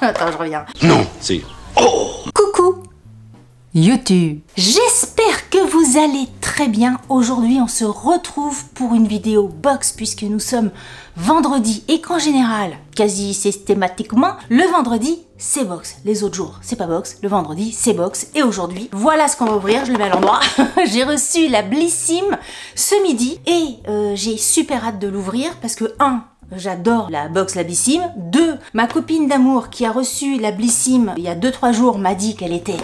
Attends, je reviens. Non, c'est... Oh! Coucou YouTube. J'espère que vous allez très bien. Aujourd'hui, on se retrouve pour une vidéo box puisque nous sommes vendredi et qu'en général, quasi systématiquement, le vendredi, c'est box. Les autres jours, c'est pas box. Le vendredi, c'est box. Et aujourd'hui, voilà ce qu'on va ouvrir. Je le mets à l'endroit. J'ai reçu la Blissim ce midi et j'ai super hâte de l'ouvrir parce que j'adore la box la Blissim. 2, ma copine d'amour qui a reçu la Blissim il y a 2-3 jours m'a dit qu'elle était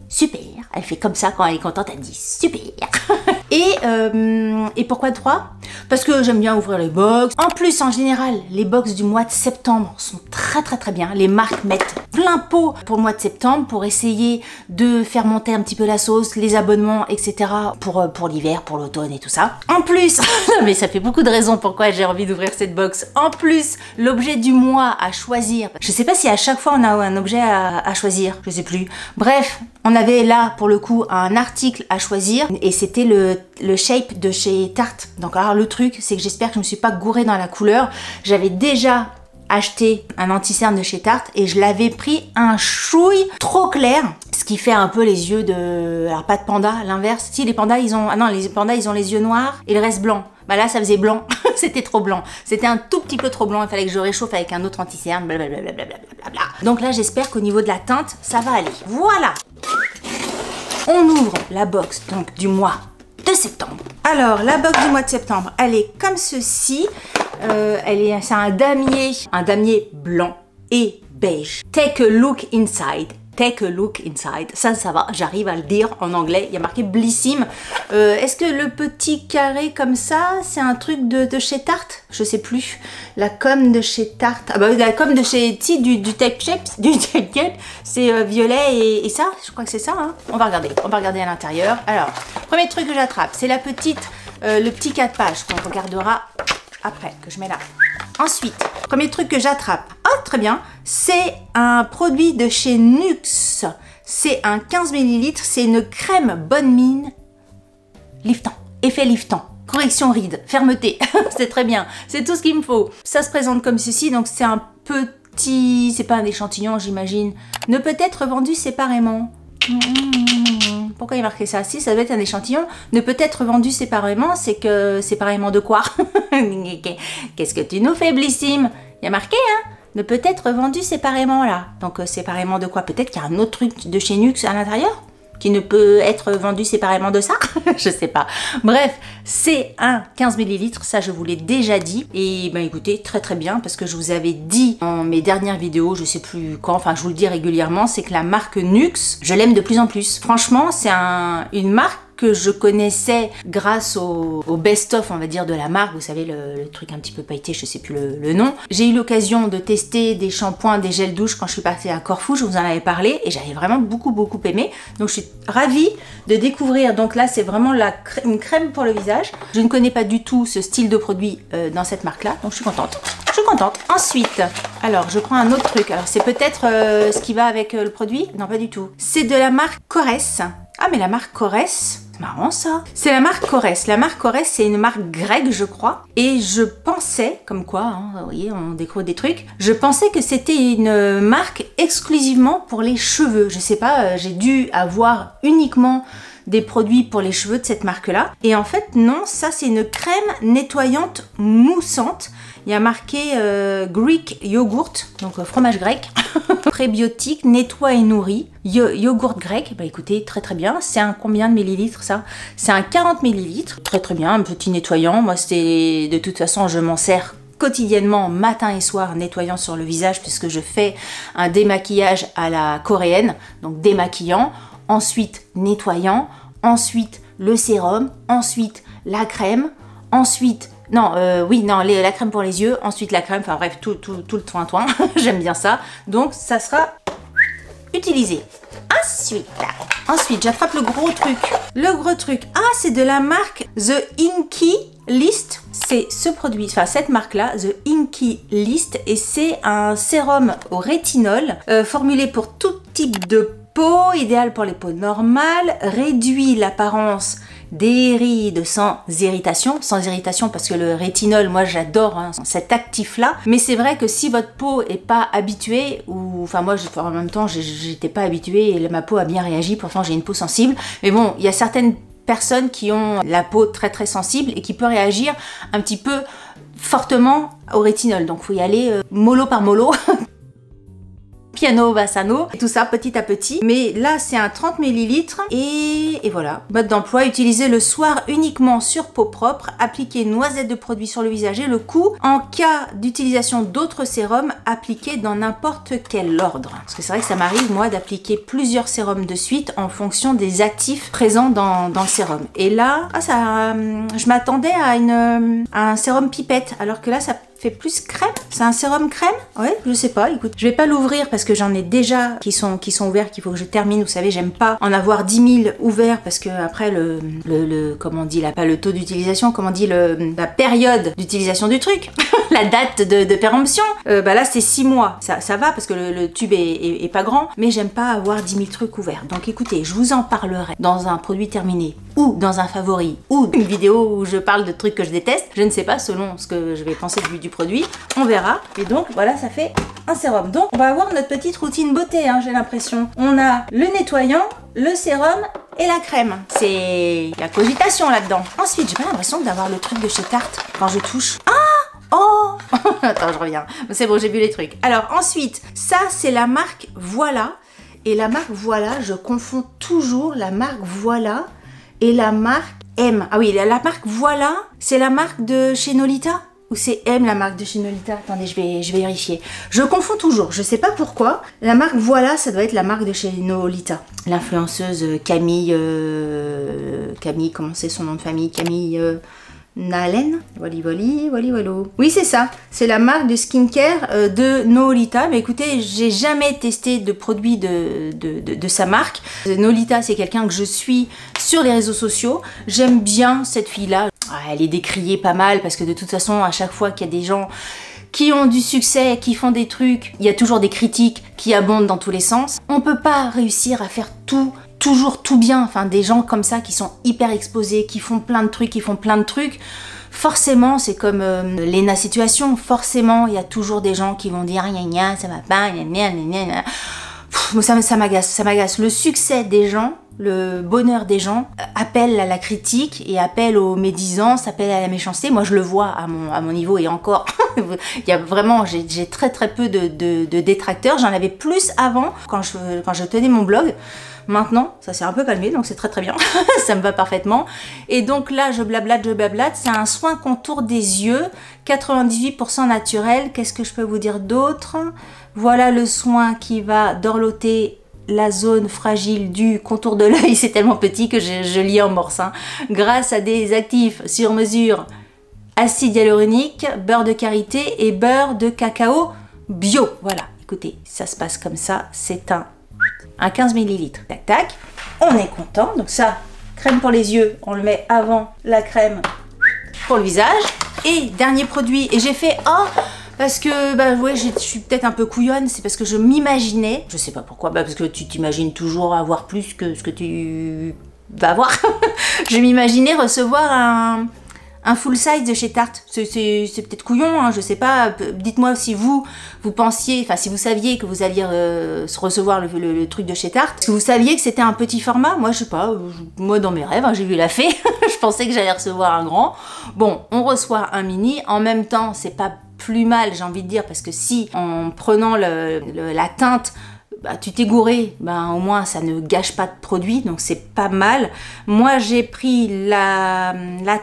super. Elle fait comme ça quand elle est contente, elle dit super. Et pourquoi 3? Parce que j'aime bien ouvrir les box. En plus, en général, les box du mois de septembre sont très bien. Les marques mettent plein pot pour le mois de septembre pour essayer de faire monter un petit peu la sauce, les abonnements, etc. pour l'hiver, pour l'automne et tout ça. En plus, mais ça fait beaucoup de raisons pourquoi j'ai envie d'ouvrir cette box. En plus, l'objet du mois à choisir. Je sais pas si à chaque fois on a un objet à choisir, je sais plus. Bref, on avait là pour le coup un article à choisir et c'était le shape de chez Tarte. Donc alors le truc c'est que j'espère que je me suis pas gourée dans la couleur. J'avais déjà acheté un anti-cerne de chez Tarte et je l'avais pris un chouille trop clair, ce qui fait un peu les yeux de... Alors pas de panda, l'inverse. Si les pandas ils ont... Ah non, les pandas ils ont les yeux noirs et le reste blanc. Bah là ça faisait blanc, c'était trop blanc. C'était un tout petit peu trop blanc, il fallait que je réchauffe avec un autre anti-cerne, blablabla. Donc là j'espère qu'au niveau de la teinte, ça va aller. Voilà. On ouvre la box donc du mois de septembre. Alors la box du mois de septembre, elle est comme ceci. C'est un damier blanc et beige. Take a look inside. Take a look inside. Ça va, j'arrive à le dire en anglais. Il y a marqué Blissim. Est-ce que le petit carré comme ça, c'est un truc de chez Tarte? Je sais plus. La com de chez Tarte. Ah bah la com de chez du Tape Shape, c'est violet et ça. Je crois que c'est ça. Hein. On va regarder à l'intérieur. Alors, premier truc que j'attrape, c'est la petite, le petit 4 pages qu'on regardera après, que je mets là. Ensuite, premier truc que j'attrape, très bien, c'est un produit de chez Nuxe. C'est un 15 ml, c'est une crème bonne mine liftant, effet liftant, correction rides, fermeté, c'est très bien, c'est tout ce qu'il me faut. Ça se présente comme ceci, donc c'est un petit, c'est pas un échantillon j'imagine, ne peut être vendu séparément. Pourquoi il y a marqué ça? Si, ça doit être un échantillon. Ne peut être vendu séparément, c'est que séparément de quoi? Qu'est-ce que tu nous fais, Blissim? Il y a marqué, hein? Ne peut être vendu séparément, là. Donc, séparément de quoi? Peut-être qu'il y a un autre truc de chez Nuxe à l'intérieur qui ne peut être vendu séparément de ça. Je sais pas. Bref, c'est un 15 ml, ça je vous l'ai déjà dit. Et ben écoutez, très bien, parce que je vous avais dit dans mes dernières vidéos, je sais plus quand, enfin je vous le dis régulièrement, c'est que la marque Nuxe, je l'aime de plus en plus. Franchement, c'est une marque que je connaissais grâce au best-of, on va dire, de la marque. Vous savez, le truc un petit peu pailleté, je sais plus le nom. J'ai eu l'occasion de tester des shampoings, des gels douche quand je suis partie à Corfou, je vous en avais parlé, et j'avais vraiment beaucoup aimé. Donc je suis ravie de découvrir, donc là c'est vraiment une crème pour le visage. Je ne connais pas du tout ce style de produit dans cette marque-là, donc je suis contente. Ensuite, alors je prends un autre truc. Alors c'est peut-être ce qui va avec le produit? Non, pas du tout. C'est de la marque Corès. Ah, mais la marque Corès, c'est marrant ça. C'est la marque Corès. La marque Corès, c'est une marque grecque, je crois. Et je pensais, comme quoi, hein, vous voyez, on découvre des trucs. Je pensais que c'était une marque exclusivement pour les cheveux. Je sais pas, j'ai dû avoir uniquement des produits pour les cheveux de cette marque-là. Et en fait, non, ça c'est une crème nettoyante moussante. Il y a marqué Greek Yogurt, donc fromage grec, prébiotique, nettoie et nourrit, yogourt grec. Bah écoutez, très bien. C'est un combien de millilitres ça? C'est un 40 millilitres, très bien, un petit nettoyant. Moi, c'est de toute façon, je m'en sers quotidiennement, matin et soir, nettoyant sur le visage puisque je fais un démaquillage à la coréenne, donc démaquillant, ensuite nettoyant, ensuite le sérum, ensuite la crème, ensuite la crème pour les yeux, ensuite la crème, enfin bref, tout le toin, j'aime bien ça. Donc ça sera utilisé. Ensuite, j'attrape le gros truc. Ah, c'est de la marque The Inky List. C'est ce produit, enfin cette marque-là, The Inky List, et c'est un sérum au rétinol formulé pour tout type de peau, idéal pour les peaux normales, réduit l'apparence des rides sans irritation, parce que le rétinol, moi j'adore hein, cet actif-là, mais c'est vrai que si votre peau est pas habituée, ou enfin moi en même temps j'étais pas habituée et ma peau a bien réagi, pourtant j'ai une peau sensible, mais bon, il y a certaines personnes qui ont la peau très très sensible et qui peut réagir un petit peu fortement au rétinol, donc faut y aller mollo par mollo. Piano Bassano, et tout ça petit à petit. Mais là, c'est un 30 ml et voilà. Mode d'emploi, utiliser le soir uniquement sur peau propre, appliquer une noisette de produit sur le visage et le cou. En cas d'utilisation d'autres sérums, appliquer dans n'importe quel ordre. Parce que c'est vrai que ça m'arrive, moi, d'appliquer plusieurs sérums de suite en fonction des actifs présents dans le sérum. Et là, je m'attendais à un sérum pipette, alors que là, ça fait plus crème. C'est un sérum crème? Ouais, je sais pas, écoute. Je vais pas l'ouvrir parce que j'en ai déjà qui sont ouverts, qu'il faut que je termine. Vous savez, j'aime pas en avoir 10 000 ouverts parce que après comment on dit là, pas le taux d'utilisation, comment on dit la période d'utilisation du truc, la date de péremption. Bah là, c'est 6 mois. Ça va parce que le tube est pas grand, mais j'aime pas avoir 10 000 trucs ouverts. Donc écoutez, je vous en parlerai dans un produit terminé ou dans un favori ou une vidéo où je parle de trucs que je déteste. Je ne sais pas, selon ce que je vais penser du produit, on verra. Et donc voilà, ça fait un sérum. Donc on va avoir notre petite routine beauté, hein, j'ai l'impression. On a le nettoyant, le sérum et la crème. C'est la cogitation là-dedans. Ensuite, j'ai pas l'impression d'avoir le truc de chez Tarte quand je touche. Ah! Oh! Attends, je reviens. C'est bon, j'ai vu les trucs. Alors ensuite, ça c'est la marque Voilà. Et la marque Voilà, je confonds toujours la marque Voilà et la marque M. Ah oui, la marque Voilà, c'est la marque de chez Nolita? Ou c'est M la marque de chez Nolita? Attendez, je vais vérifier. Je confonds toujours, je sais pas pourquoi. La marque Voilà, ça doit être la marque de chez Nolita. L'influenceuse Camille, comment c'est son nom de famille? Camille Nalen? Wally. Oui, c'est ça. C'est la marque de skincare de Nolita. Mais écoutez, j'ai jamais testé de produit de sa marque. Nolita, c'est quelqu'un que je suis sur les réseaux sociaux. J'aime bien cette fille-là. Elle est décriée pas mal parce que de toute façon, à chaque fois qu'il y a des gens qui ont du succès, qui font des trucs, il y a toujours des critiques qui abondent dans tous les sens. On peut pas réussir à faire toujours tout bien. Enfin, des gens comme ça qui sont hyper exposés, qui font plein de trucs, forcément, c'est comme Lena Situation, forcément, il y a toujours des gens qui vont dire « gna ça va pas, gna. » Ça m'agace. Le succès des gens, le bonheur des gens appelle à la critique et appelle aux médisances, appelle à la méchanceté. Moi, je le vois à mon niveau et encore, il y a vraiment, j'ai très peu de détracteurs. J'en avais plus avant quand je tenais mon blog. Maintenant, ça s'est un peu calmé, donc c'est très bien. Ça me va parfaitement. Et donc là, je blablate. C'est un soin contour des yeux, 98% naturel. Qu'est-ce que je peux vous dire d'autre? Voilà le soin qui va dorloter la zone fragile du contour de l'œil. C'est tellement petit que je lis en morse. Hein. Grâce à des actifs sur mesure, acide hyaluronique, beurre de karité et beurre de cacao bio. Voilà, écoutez, ça se passe comme ça. C'est un 15 ml. Tac, tac. On est content. Donc ça, crème pour les yeux, on le met avant la crème pour le visage. Et dernier produit, et j'ai fait parce que, bah ouais, je suis peut-être un peu couillonne, c'est parce que je m'imaginais, je sais pas pourquoi, parce que tu t'imagines toujours avoir plus que ce que tu vas avoir. Je m'imaginais recevoir un full size de chez Tarte. C'est peut-être couillon, hein, je sais pas. Dites-moi si vous pensiez, enfin si vous saviez que vous alliez recevoir le truc de chez Tarte. Si vous saviez que c'était un petit format, moi je sais pas, moi dans mes rêves, hein, j'ai vu la fée, je pensais que j'allais recevoir un grand. Bon, on reçoit un mini, en même temps c'est pas plus mal, j'ai envie de dire, parce que si en prenant la teinte, bah, tu t'es gouré, bah, au moins ça ne gâche pas de produit, donc c'est pas mal. Moi j'ai pris la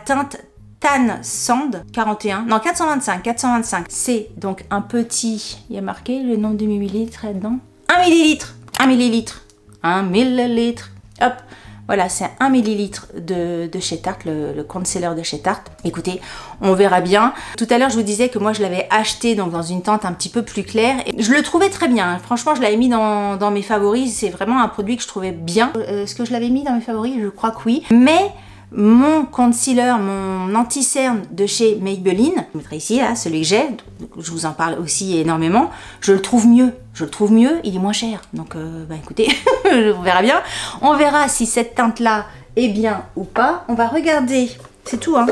teinte Tan Sand 41, non 425, c'est donc un petit, il y a marqué le nombre de millilitres là-dedans, 1 millilitre, hop, voilà, c'est 1 millilitre de chez Tarte, le concealer de chez Tarte. Écoutez, on verra bien. Tout à l'heure, je vous disais que moi, je l'avais acheté donc dans une teinte un petit peu plus claire. Et je le trouvais très bien. Franchement, je l'avais mis dans mes favoris. C'est vraiment un produit que je trouvais bien. Est-ce que je l'avais mis dans mes favoris? Je crois que oui. Mais mon concealer, mon anti-cerne de chez Maybelline, je mettrai ici, là, celui que j'ai, je vous en parle aussi énormément, je le trouve mieux, il est moins cher, donc bah écoutez, on verra bien. On verra si cette teinte-là est bien ou pas. On va regarder, c'est tout hein.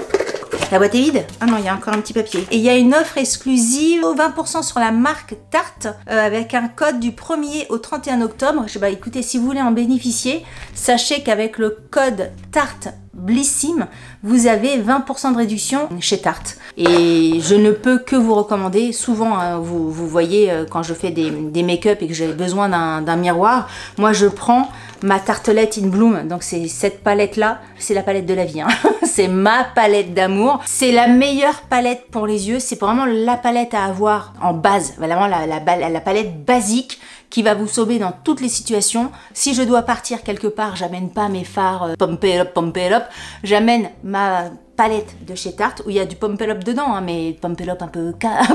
La boîte est vide? Ah non, il y a encore un petit papier. Et il y a une offre exclusive, 20% sur la marque Tarte, avec un code du 1er au 31 octobre. Bah écoutez, si vous voulez en bénéficier, sachez qu'avec le code Tarte Blissim, vous avez 20% de réduction chez Tarte. Et je ne peux que vous recommander, souvent hein, vous voyez quand je fais des make-up et que j'ai besoin d'un miroir, moi je prends ma tartelette in bloom, donc c'est cette palette là, c'est la palette de la vie, hein. C'est ma palette d'amour, c'est la meilleure palette pour les yeux, c'est vraiment la palette à avoir en base, vraiment la palette basique qui va vous sauver dans toutes les situations. Si je dois partir quelque part, j'amène pas mes fards pump it up, j'amène ma palette de chez Tarte où il y a du pump it up dedans, hein, mais pump it up un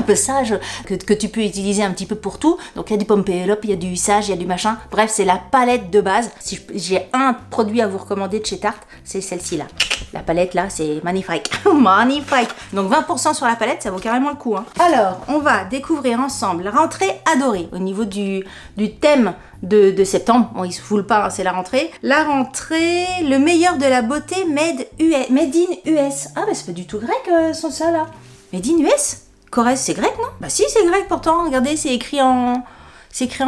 peu sage, que tu peux utiliser un petit peu pour tout. Donc il y a du pump it up, il y a du sage, il y a du machin. Bref, c'est la palette de base. Si j'ai un produit à vous recommander de chez Tarte, c'est celle-ci là. La palette là, c'est magnifique. Magnifique. Donc 20% sur la palette, ça vaut carrément le coup. Hein. Alors, on va découvrir ensemble la rentrée adorée au niveau du thème de septembre. Bon, il se foule pas, hein, c'est la rentrée. La rentrée, le meilleur de la beauté made in US. Ah bah c'est pas du tout grec ça là. Made in US? Corrèze, c'est grec non? Bah si, c'est grec pourtant. Regardez, c'est écrit en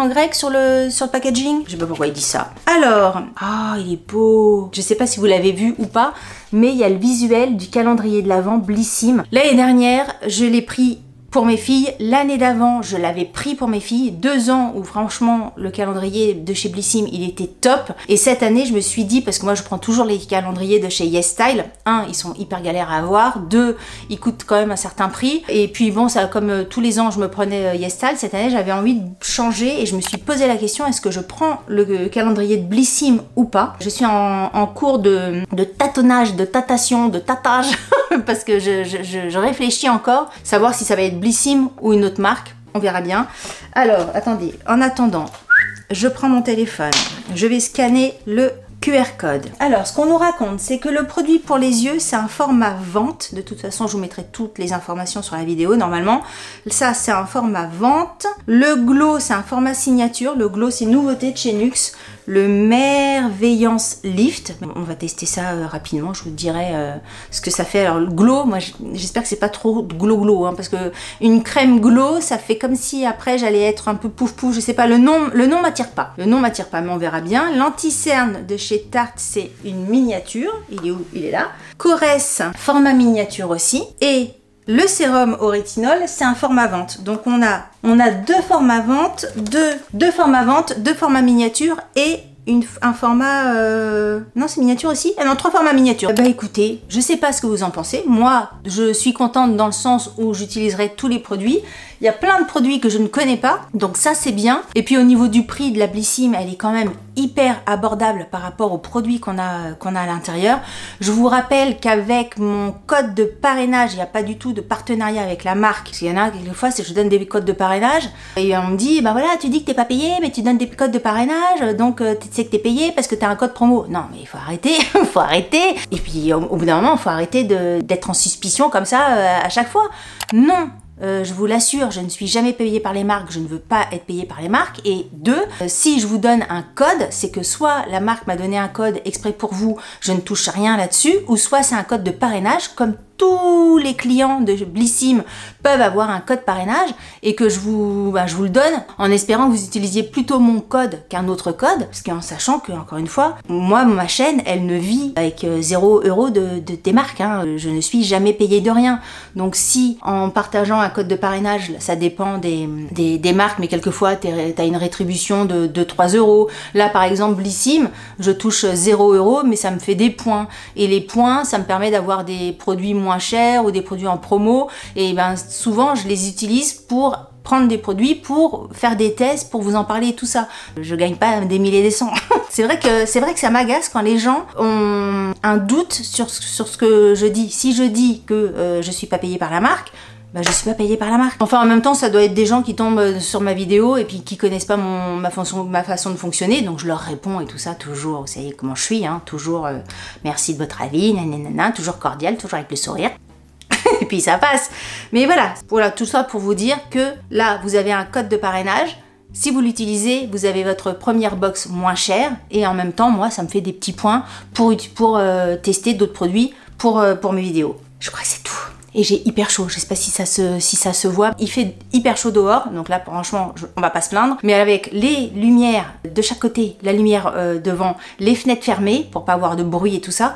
grec sur le packaging. Je sais pas pourquoi il dit ça. Alors, ah, il est beau. Je sais pas si vous l'avez vu ou pas, mais il y a le visuel du calendrier de l'Avent Blissim. L'année dernière, je l'ai pris pour mes filles. L'année d'avant, je l'avais pris pour mes filles. 2 ans où franchement, le calendrier de chez Blissim, il était top. Et cette année, je me suis dit, parce que moi, je prends toujours les calendriers de chez YesStyle. 1, ils sont hyper galères à avoir. 2, ils coûtent quand même un certain prix. Et puis bon, ça, comme tous les ans, je me prenais YesStyle. Cette année, j'avais envie de changer et je me suis posé la question, est-ce que je prends le calendrier de Blissim ou pas? Je suis en cours de tâtonnage, de tâtation, de tâtage. Parce que je réfléchis encore, savoir si ça va être Blissim ou une autre marque, on verra bien. Alors, attendez, en attendant, je prends mon téléphone, je vais scanner le QR code. Alors, ce qu'on nous raconte, c'est que le produit pour les yeux, c'est un format vente. De toute façon, je vous mettrai toutes les informations sur la vidéo, normalement. Ça, c'est un format vente. Le glow, c'est un format signature. Le glow, c'est une nouveauté de chez NUX. Le Merveillance Lift. On va tester ça rapidement, je vous dirai ce que ça fait. Alors, le glow, moi, j'espère que c'est pas trop glow, hein, parce que une crème glow, ça fait comme si après, j'allais être un peu pouf-pouf. Je sais pas, le nom m'attire pas. Le nom m'attire pas, mais on verra bien. L'anti-cerne de chez Tarte, c'est une miniature. Il est où? Il est là. Corès, format miniature aussi. Et le sérum au rétinol, c'est un format vente. Donc on a 2 formats vente, deux formats miniature et un format... Non, c'est miniature aussi? Ah non, 3 formats miniature. Bah écoutez, je sais pas ce que vous en pensez. Moi, je suis contente dans le sens où j'utiliserai tous les produits. Il y a plein de produits que je ne connais pas, donc ça c'est bien. Et puis au niveau du prix de la Blissim, elle est quand même hyper abordable par rapport aux produits qu'on a à l'intérieur. Je vous rappelle qu'avec mon code de parrainage, il n'y a pas du tout de partenariat avec la marque. Parce qu'il y en a quelquefois, c'est que je donne des codes de parrainage et on me dit, bah voilà, tu dis que t'es pas payé, mais tu donnes des codes de parrainage, donc tu sais que t'es payé parce que t'as un code promo. Non, mais il faut arrêter, faut arrêter. Et puis au bout d'un moment, il faut arrêter d'être en suspicion comme ça à chaque fois. Non. Je vous l'assure, je ne suis jamais payée par les marques, je ne veux pas être payée par les marques. Et 2, si je vous donne un code, c'est que soit la marque m'a donné un code exprès pour vous, je ne touche rien là-dessus, ou soit c'est un code de parrainage, comme tous les clients de Blissim peuvent avoir un code parrainage et que je vous le donne en espérant que vous utilisiez plutôt mon code qu'un autre code, parce qu'en sachant que, encore une fois, moi, ma chaîne, elle ne vit avec 0 € des marques, hein. Je ne suis jamais payée de rien. Donc si, en partageant un code de parrainage, ça dépend des marques, mais quelquefois, t'as une rétribution de 3 €. Là, par exemple, Blissim, je touche 0 €, mais ça me fait des points. Et les points, ça me permet d'avoir des produits moins chers ou des produits en promo, et ben souvent je les utilise pour prendre des produits, pour faire des tests, pour vous en parler et tout ça. Je gagne pas des milliers et des cents. C'est vrai que ça m'agace quand les gens ont un doute sur ce que je dis. Si je dis que je suis pas payée par la marque, bah je suis pas payée par la marque. Enfin en même temps ça doit être des gens qui tombent sur ma vidéo et puis qui connaissent pas ma façon de fonctionner, donc je leur réponds et tout ça toujours, vous savez comment je suis, hein, toujours merci de votre avis, nanana, toujours cordial, toujours avec le sourire. Et puis ça passe. Mais voilà, tout ça pour vous dire que là vous avez un code de parrainage Si vous l'utilisez, vous avez votre première box moins chère et en même temps, moi, ça me fait des petits points pour tester d'autres produits pour mes vidéos. Je crois que c'est tout. Et j'ai hyper chaud, je sais pas si ça se voit. Il fait hyper chaud dehors, donc là franchement on va pas se plaindre. Mais avec les lumières de chaque côté, la lumière devant, les fenêtres fermées pour pas avoir de bruit et tout ça.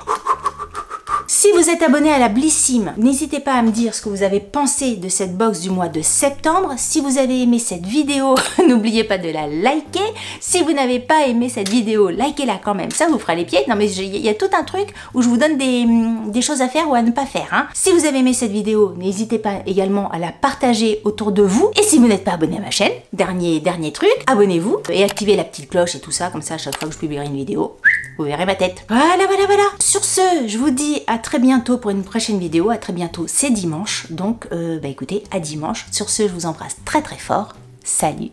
Si vous êtes abonné à la Blissim, n'hésitez pas à me dire ce que vous avez pensé de cette box du mois de septembre. Si vous avez aimé cette vidéo, n'oubliez pas de la liker. Si vous n'avez pas aimé cette vidéo, likez-la quand même, ça vous fera les pieds. Non mais il y a tout un truc où je vous donne des choses à faire ou à ne pas faire. Hein. Si vous avez aimé cette vidéo, n'hésitez pas également à la partager autour de vous. Et si vous n'êtes pas abonné à ma chaîne, dernier truc, abonnez-vous et activez la petite cloche et tout ça, comme ça à chaque fois que je publierai une vidéo, vous verrez ma tête. Voilà. Sur ce, je vous dis à très bientôt pour une prochaine vidéo. À très bientôt, c'est dimanche. Donc, écoutez, à dimanche. Sur ce, je vous embrasse très très fort. Salut!